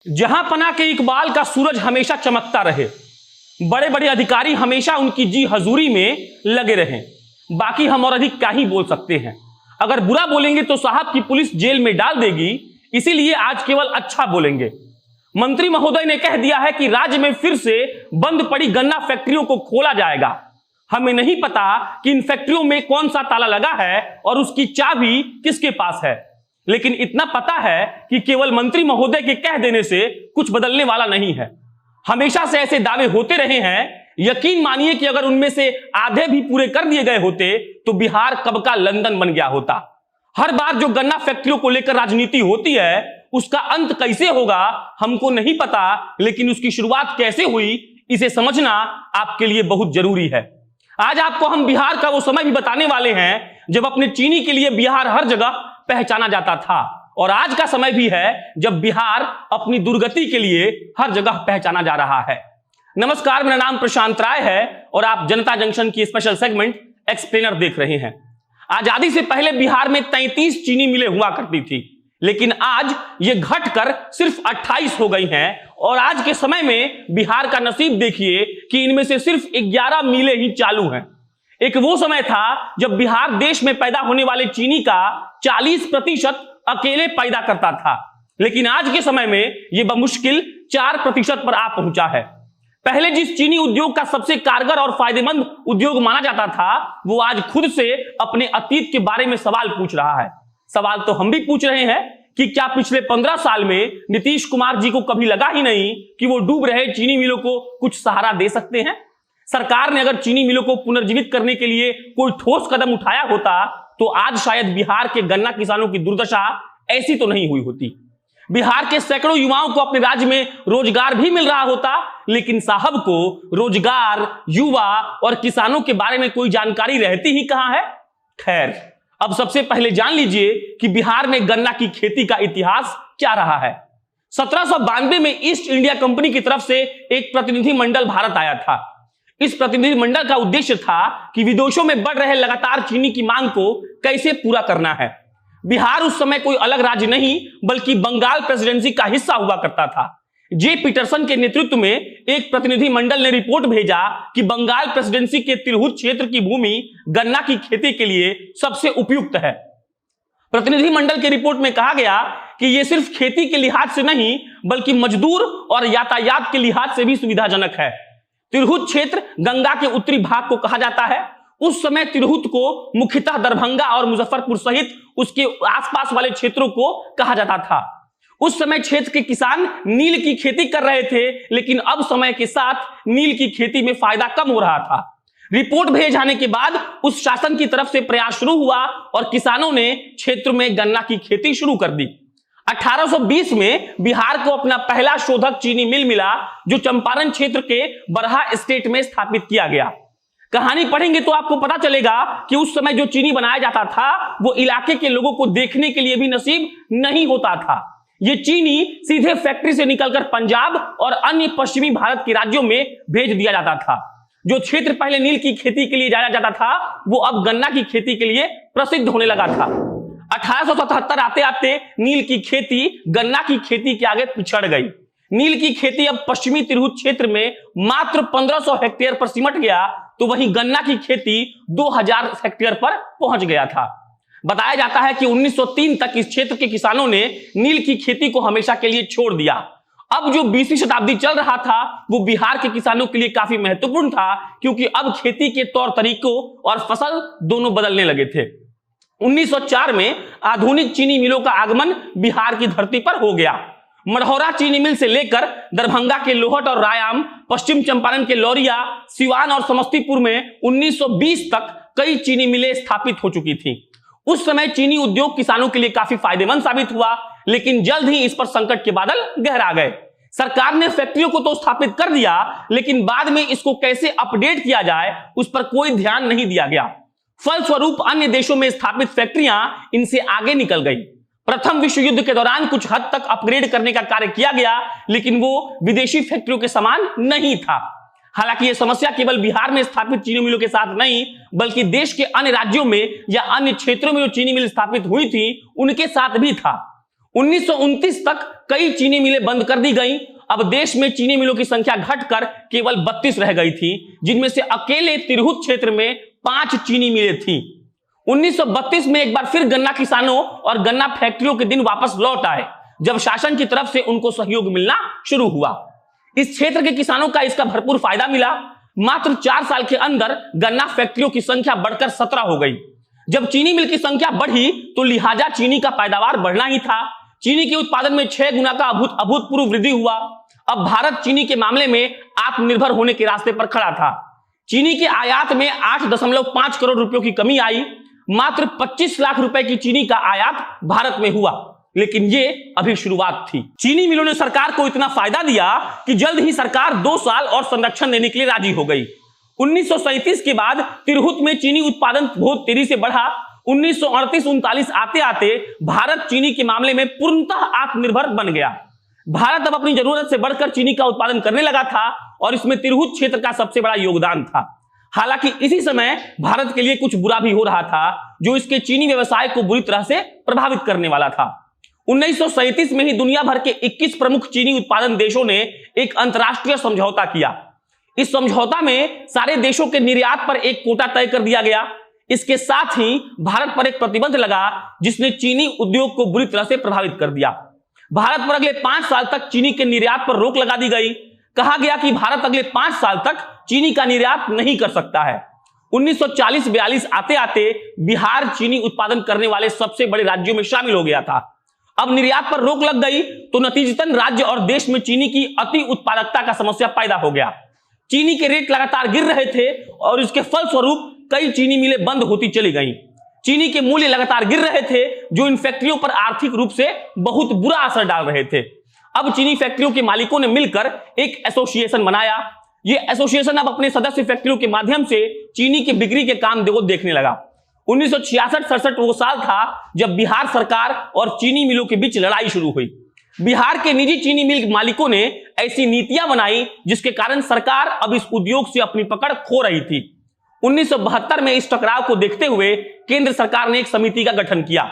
जहां पना के इकबाल का सूरज हमेशा चमकता रहे, बड़े बड़े अधिकारी हमेशा उनकी जी हजूरी में लगे रहें। बाकी हम और अधिक क्या ही बोल सकते हैं। अगर बुरा बोलेंगे तो साहब की पुलिस जेल में डाल देगी, इसीलिए आज केवल अच्छा बोलेंगे। मंत्री महोदय ने कह दिया है कि राज्य में फिर से बंद पड़ी गन्ना फैक्ट्रियों को खोला जाएगा। हमें नहीं पता कि इन फैक्ट्रियों में कौन सा ताला लगा है और उसकी चाबी किसके पास है, लेकिन इतना पता है कि केवल मंत्री महोदय के कह देने से कुछ बदलने वाला नहीं है। हमेशा से ऐसे दावे होते रहे हैं। यकीन मानिए कि अगर उनमें से आधे भी पूरे कर दिए गए होते तो बिहार कब का लंदन बन गया होता। हर बार जो गन्ना फैक्ट्रियों को लेकर राजनीति होती है, उसका अंत कैसे होगा हमको नहीं पता, लेकिन उसकी शुरुआत कैसे हुई इसे समझना आपके लिए बहुत जरूरी है। आज आपको हम बिहार का वो समय भी बताने वाले हैं जब अपने चीनी के लिए बिहार हर जगह पहचाना जाता था, और आज का समय भी है जब बिहार अपनी दुर्गति के लिए हर जगह पहचाना जा रहा है। नमस्कार, मेरा नाम प्रशांत राय है और आप जनता जंक्शन की स्पेशल सेगमेंट एक्सप्लेनर देख रहे हैं। आजादी से पहले बिहार में 33 चीनी मिलें हुआ करती थी, लेकिन आज ये घटकर सिर्फ 28 हो गई हैं, और आज के समय में बिहार का नसीब देखिए कि इनमें से सिर्फ 11 मिलें ही चालू हैं। एक वो समय था जब बिहार देश में पैदा होने वाले चीनी का 40% अकेले पैदा करता था, लेकिन आज के समय में यह बमुश्किल 4% पर आ पहुंचा है। पहले जिस चीनी उद्योग का सबसे कारगर और फायदेमंद उद्योग माना जाता था, वो आज खुद से अपने अतीत के बारे में सवाल पूछ रहा है। सवाल तो हम भी पूछ रहे हैं कि क्या पिछले 15 साल में नीतीश कुमार जी को कभी लगा ही नहीं कि वो डूब रहे चीनी मिलों को कुछ सहारा दे सकते हैं। सरकार ने अगर चीनी मिलों को पुनर्जीवित करने के लिए कोई ठोस कदम उठाया होता तो आज शायद बिहार के गन्ना किसानों की दुर्दशा ऐसी तो नहीं हुई होती। बिहार के सैकड़ों युवाओं को अपने राज्य में रोजगार भी मिल रहा होता, लेकिन साहब को रोजगार, युवा और किसानों के बारे में कोई जानकारी रहती ही कहां है। खैर, अब सबसे पहले जान लीजिए कि बिहार में गन्ना की खेती का इतिहास क्या रहा है। 1792 में ईस्ट इंडिया कंपनी की तरफ से एक प्रतिनिधि मंडल भारत आया था। इस प्रतिनिधि मंडल का उद्देश्य था कि विदेशों में बढ़ रहे लगातार चीनी की मांग को कैसे पूरा करना है। बिहार उस समय कोई अलग राज्य नहीं बल्कि बंगाल प्रेसिडेंसी का हिस्सा हुआ करता था। जे पीटरसन के नेतृत्व में एक प्रतिनिधि मंडल ने रिपोर्ट भेजा कि बंगाल प्रेसिडेंसी के तिरहुत क्षेत्र की भूमि गन्ना की खेती के लिए सबसे उपयुक्त है। प्रतिनिधि मंडल की रिपोर्ट में कहा गया कि यह सिर्फ खेती के लिहाज से नहीं बल्कि मजदूर और यातायात के लिहाज से भी सुविधाजनक है। तिरहुत क्षेत्र गंगा के उत्तरी भाग को कहा जाता है। उस समय तिरहुत को मुख्यतः दरभंगा और मुजफ्फरपुर सहित उसके आसपास वाले क्षेत्रों को कहा जाता था। उस समय क्षेत्र के किसान नील की खेती कर रहे थे, लेकिन अब समय के साथ नील की खेती में फायदा कम हो रहा था। रिपोर्ट भेजे जाने के बाद उस शासन की तरफ से प्रयास शुरू हुआ और किसानों ने क्षेत्र में गन्ना की खेती शुरू कर दी। 1820 में बिहार को अपना पहला शोधक चीनी मिल मिला, जो चंपारण क्षेत्र के बरहा स्टेट में स्थापित किया गया। कहानी पढ़ेंगे तो आपको पता चलेगा कि उस समय जो चीनी बनाया जाता था वो इलाके के लोगों को देखने के लिए भी नसीब नहीं होता था। ये चीनी सीधे फैक्ट्री से निकलकर पंजाब और अन्य पश्चिमी भारत के राज्यों में भेज दिया जाता था। जो क्षेत्र पहले नील की खेती के लिए जाना जाता था वो अब गन्ना की खेती के लिए प्रसिद्ध होने लगा था। 1877 आते आते नील की खेती गन्ना की खेती के आगे पिछड़ गई। नील की खेती अब पश्चिमी तिरहुत क्षेत्र में मात्र 1500 हेक्टेयर पर सिमट गया, तो वहीं गन्ना की खेती 2000 हेक्टेयर पर पहुंच गया था। बताया जाता है कि 1903 तक इस क्षेत्र के किसानों ने नील की खेती को हमेशा के लिए छोड़ दिया। अब जो 20वीं शताब्दी चल रहा था वो बिहार के किसानों के लिए काफी महत्वपूर्ण था, क्योंकि अब खेती के तौर तरीकों और फसल दोनों बदलने लगे थे। 1904 में आधुनिक चीनी मिलों का आगमन बिहार की धरती पर हो गया। मढ़ौरा चीनी मिल से लेकर दरभंगा के लोहट और रायाम, पश्चिम चंपारण के लौरिया, सिवान और समस्तीपुर में 1920 तक कई चीनी मिलें स्थापित हो चुकी थी। उस समय चीनी उद्योग किसानों के लिए काफी फायदेमंद साबित हुआ, लेकिन जल्द ही इस पर संकट के बादल गहरा गए। सरकार ने फैक्ट्रियों को तो स्थापित कर दिया, लेकिन बाद में इसको कैसे अपडेट किया जाए उस पर कोई ध्यान नहीं दिया गया। फलस्वरूप अन्य देशों में स्थापित फैक्ट्रियां इनसे आगे निकल गई। प्रथम विश्व युद्ध के दौरान कुछ हद तक अपग्रेड करने का कार्य किया गया, लेकिन वो विदेशी फैक्ट्रियों के समान नहीं था। हालांकि यह समस्या केवल बिहार में स्थापित चीनी मिलों के साथ नहीं बल्कि देश के अन्य राज्यों में या अन्य क्षेत्रों में जो चीनी मिल स्थापित हुई थी उनके साथ भी था। 1929 तक कई चीनी मिलें बंद कर दी गई। अब देश में चीनी मिलों की संख्या घटकर केवल 32 रह गई थी, जिनमें से अकेले तिरहुत क्षेत्र में 5 चीनी मिलें थी। 1932 में एक बार फिर गन्ना किसानों और गन्ना फैक्ट्रियों के दिन वापस लौट आए, जब शासन की तरफ से उनको सहयोग मिलना शुरू हुआ। इस क्षेत्र के किसानों का इसका भरपूर फायदा मिला। मात्र 4 साल के अंदर गन्ना फैक्ट्रियों की संख्या बढ़कर 17 हो गई। जब चीनी मिल की संख्या बढ़ी तो लिहाजा चीनी का पैदावार बढ़ना ही था। चीनी के उत्पादन में 6 गुना का अभूतपूर्व वृद्धि हुआ। अब भारत चीनी के मामले में आत्मनिर्भर होने के रास्ते पर खड़ा था। चीनी के आयात में 8.5 करोड़ रुपयों की कमी आई। मात्र 25 लाख रुपए की चीनी का आयात भारत में हुआ, लेकिन ये अभी शुरुआत थी। चीनी मिलों ने सरकार को इतना फायदा दिया कि जल्द ही सरकार 2 साल और संरक्षण देने के लिए राजी हो गई। 1937 के बाद तिरहुत में चीनी उत्पादन बहुत तेजी से बढ़ा। 1938-39 आते आते भारत चीनी के मामले में पूर्णतः आत्मनिर्भर बन गया। भारत अब अपनी जरूरत से बढ़कर चीनी का उत्पादन करने लगा था और इसमें तिरहुत क्षेत्र का सबसे बड़ा योगदान था। हालांकि इसी समय भारत के लिए कुछ बुरा भी हो रहा था, जो इसके चीनी व्यवसाय को बुरी तरह से प्रभावित करने वाला था। 1937 में ही दुनिया भर के 21 प्रमुख चीनी उत्पादन देशों ने एक अंतर्राष्ट्रीय समझौता किया। इस समझौता में सारे देशों के निर्यात पर एक कोटा तय कर दिया गया। इसके साथ ही भारत पर एक प्रतिबंध लगा, जिसने चीनी उद्योग को बुरी तरह से प्रभावित कर दिया। भारत पर अगले 5 साल तक चीनी के निर्यात पर रोक लगा दी गई। कहा गया कि भारत अगले 5 साल तक चीनी का निर्यात नहीं कर सकता है। 1940-42 आते आते बिहार चीनी उत्पादन करने वाले सबसे बड़े राज्यों में शामिल हो गया था। अब निर्यात पर रोक लग गई तो नतीजतन राज्य और देश में चीनी की अति उत्पादकता का समस्या पैदा हो गया। चीनी के रेट लगातार गिर रहे थे और इसके फलस्वरूप कई चीनी मिलें बंद होती चली गईं। चीनी के मूल्य लगातार गिर रहे थे, जो इन फैक्ट्रियों पर आर्थिक रूप से बहुत बुरा असर डाल रहे थे। अब चीनी फैक्ट्रियों के मालिकों ने मिलकर एक एसोसिएशन बनाया। यह एसोसिएशन अब अपने सदस्य फैक्ट्रियों के माध्यम से चीनी की बिक्री के काम को देखने लगा। 1966-67 वो साल था जब बिहार सरकार और चीनी मिलों के बीच लड़ाई शुरू हुई। बिहार के निजी चीनी मिल मालिकों ने ऐसी नीतियां बनाई जिसके कारण सरकार अब इस उद्योग से अपनी पकड़ खो रही थी। 1972 में इस टकराव को देखते हुए केंद्र सरकार ने एक समिति का गठन किया।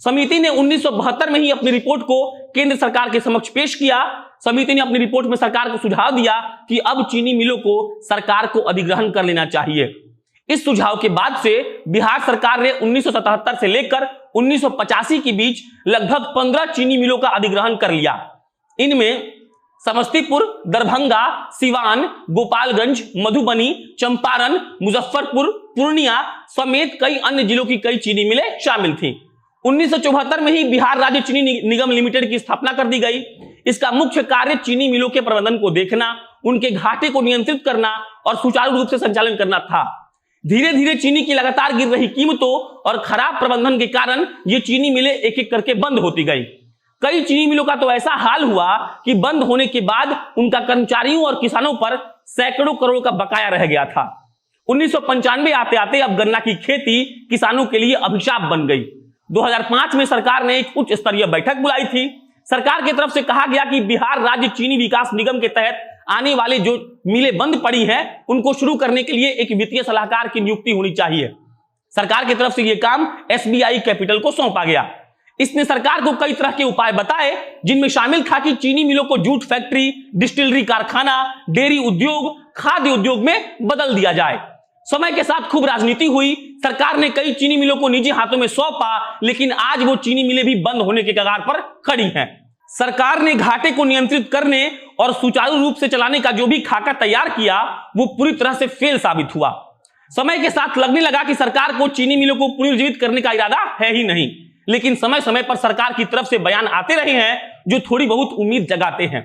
समिति ने 1972 में ही अपनी रिपोर्ट को केंद्र सरकार के समक्ष पेश किया। समिति ने अपनी रिपोर्ट में सरकार को सुझाव दिया कि अब चीनी मिलों को सरकार को अधिग्रहण कर लेना चाहिए। इस सुझाव के बाद से बिहार सरकार ने 1977 से लेकर 1985 के बीच लगभग 15 चीनी मिलों का अधिग्रहण कर लिया। इनमें समस्तीपुर, दरभंगा, सिवान, गोपालगंज, मधुबनी, चंपारण, मुजफ्फरपुर, पूर्णिया समेत कई अन्य जिलों की कई चीनी मिलें शामिल थीं। 1974 में ही बिहार राज्य चीनी निगम लिमिटेड की स्थापना कर दी गई। इसका मुख्य कार्य चीनी मिलों के प्रबंधन को देखना, उनके घाटे को नियंत्रित करना और सुचारू रूप से संचालन करना था। धीरे धीरे चीनी की लगातार गिर रही कीमतों और खराब प्रबंधन के कारण ये चीनी मिलें एक एक करके बंद होती गई। कई चीनी मिलों का तो ऐसा हाल हुआ कि बंद होने के बाद उनका कर्मचारियों और किसानों पर सैकड़ों करोड़ का बकाया रह गया था। 1995 आते आते अब गन्ना की खेती किसानों के लिए अभिशाप बन गई। 2005 में सरकार ने एक उच्च स्तरीय बैठक बुलाई थी। सरकार की तरफ से कहा गया कि बिहार राज्य चीनी विकास निगम के तहत आने वाले जो मिलें बंद पड़ी हैं उनको शुरू करने के लिए एक वित्तीय सलाहकार की नियुक्ति होनी चाहिए। सरकार की तरफ से यह काम SBI कैपिटल को सौंपा गया। इसने सरकार को कई तरह के उपाय बताए, जिनमें शामिल था कि चीनी मिलों को जूट फैक्ट्री, डिस्टिलरी कारखाना, डेयरी उद्योग, खाद्य उद्योग में बदल दिया जाए। समय के साथ खूब राजनीति हुई। सरकार ने कई चीनी मिलों को निजी हाथों में सौंपा, लेकिन आज वो चीनी मिलें भी बंद होने के कगार पर खड़ी हैं। सरकार ने घाटे को नियंत्रित करने और सुचारू रूप से चलाने का जो भी खाका तैयार किया वो पूरी तरह से फेल साबित हुआ। समय के साथ लगने लगा कि सरकार को चीनी मिलों को पुनर्जीवित करने का इरादा है ही नहीं, लेकिन समय समय पर सरकार की तरफ से बयान आते रहे हैं जो थोड़ी बहुत उम्मीद जगाते हैं।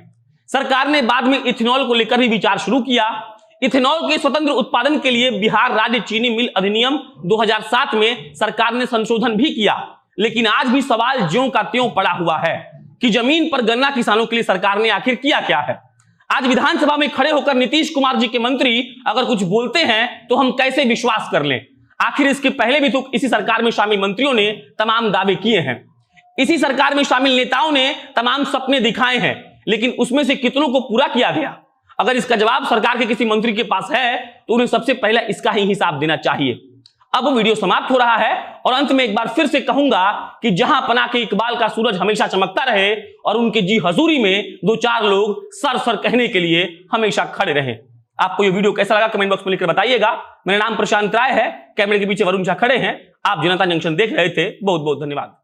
सरकार ने बाद में इथेनॉल को लेकर भी विचार शुरू किया। इथेनॉल के स्वतंत्र उत्पादन के लिए बिहार राज्य चीनी मिल अधिनियम 2007 में सरकार ने संशोधन भी किया, लेकिन आज भी सवाल ज्यों का त्यों पड़ा हुआ है कि जमीन पर गन्ना किसानों के लिए सरकार ने आखिर किया क्या है। आज विधानसभा में खड़े होकर नीतीश कुमार जी के मंत्री अगर कुछ बोलते हैं तो हम कैसे विश्वास कर लें। आखिर इसके पहले भी तो इसी सरकार में शामिल मंत्रियों ने तमाम दावे किए हैं। इसी सरकार में शामिल नेताओं ने तमाम सपने दिखाए हैं, लेकिन उसमें से कितनों को पूरा किया गया? अगर इसका जवाब सरकार के किसी मंत्री के पास है तो उन्हें सबसे पहले इसका ही हिसाब देना चाहिए। अब वीडियो समाप्त हो रहा है और अंत में एक बार फिर से कहूंगा कि जहां पना के इकबाल का सूरज हमेशा चमकता रहे और उनकी जी हजूरी में दो चार लोग सर सर कहने के लिए हमेशा खड़े रहें। आपको ये वीडियो कैसा लगा कमेंट बॉक्स में लिखकर बताइएगा। मेरा नाम प्रशांत राय है, कैमरे के पीछे वरुण झा खड़े हैं। आप जनता जंक्शन देख रहे थे। बहुत बहुत धन्यवाद।